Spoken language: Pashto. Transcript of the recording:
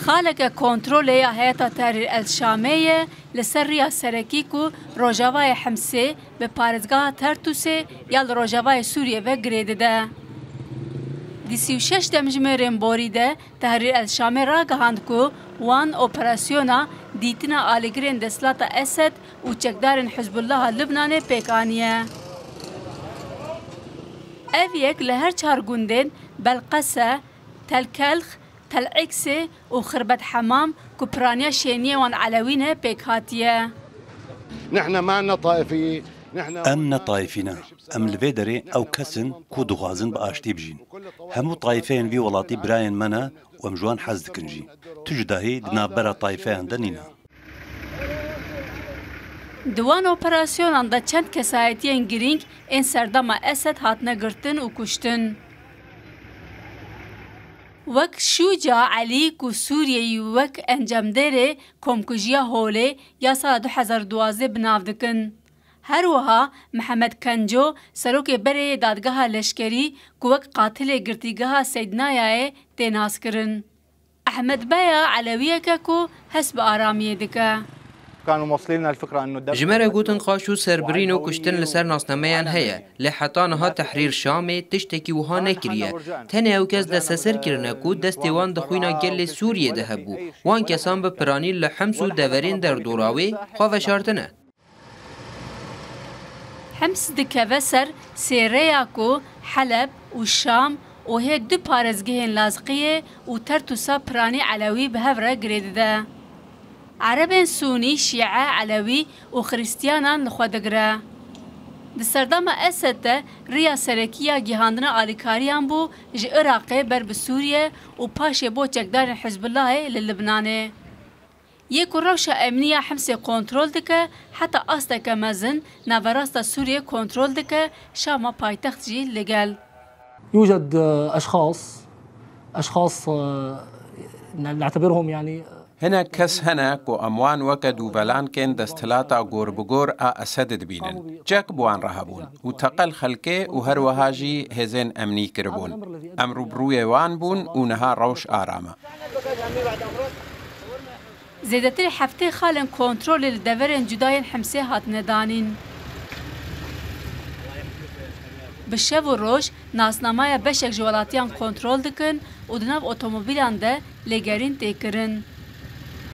خالك كنترولي هيئة تحرير الشامية لسرية سركيكو روجاواي حمسي بپارزگاه ترتوسي يال روجاواي سوريا وگريد ده. دي 36 دمجمرين بوري ده تحرير الشامي را گهاند وان اوپراسيونا ديتنا آلگرين دسلات اسد و چکدارن حزب الله لبنان پیکانیه. اویک لهر چار گوندن بلقسه، تلکلخ، تلعکسه و خربت حمام كبرانيا شينية وان علوينه بيكاتية. نحن معنا طائفية أمنا طائفنا أم الفيدري أو كسن كودو غازن باشتي بجين همو طائفين في ولاتي براين منا ومجوان حزد كنجي تجدهي دنابرا طائفين دنينا دوان اوپراسيون anda چند کسایتین گرینگ این سردما اسد هاتنه گرتن و کشتن. وک شوجا علی کو سوریه وک انجام داره کمکجیا هوله یا سال 2012 بناو دکن. هر وها محمد کنجو سروک بره دادگاه لشکری کو وک قاتل گرتیگاه سیدنایه تناس کرن. احمد بایا علویه که کو حسب آرامیه دکه. كانوا موصلين الفكره انه جمره گوتن قاشو سربرین و کشتن لسر ناسنامهان هيا لحتانها تحریر شام تشتکی وها نکریه تنه او کس دست سر کرنه کو دستی وان دخوینا گل سوریه ده هبو وان کسان به پرانی لحمس و دورین در دوراوی خواه شارتنه حمس دکه سر سیریاکو حلب و شام و هی دو پارزگهن لازقیه و ترتوسا پرانی علوی به هفره گرید ده. عرب سوني شيعة علوي وخريستيانا لخوادقرا. دسردام أسد ريا سركية جهاندنا آليكاريان بو جي عراقي بر بسوريا و باشي بو چكدار حزب الله للبناني. يكو روشا أمنية حمسي كنترول دكا حتى أصدك مزن نافراستا سوريا كنترول دكا شاما بايتخت جي لقال. يوجد أشخاص نعتبرهم يعني هنا كس هناك وأموان وكد وبلان كان دستلاتا غور بغور أسد دبينن جاك بوان رهبون وتقل خلقه وهر وهاجي هزين أمني كربون أمرو بروي وان بون ونها روش آرامة زيدتر حفتي خالن كنترول لدورن جداين حمسي هات ندانين بالشب و روش ناسنامايا بشك جوالاتيان كنترول دكن ودناف اوتوموبيلان ده لگرين تيكرن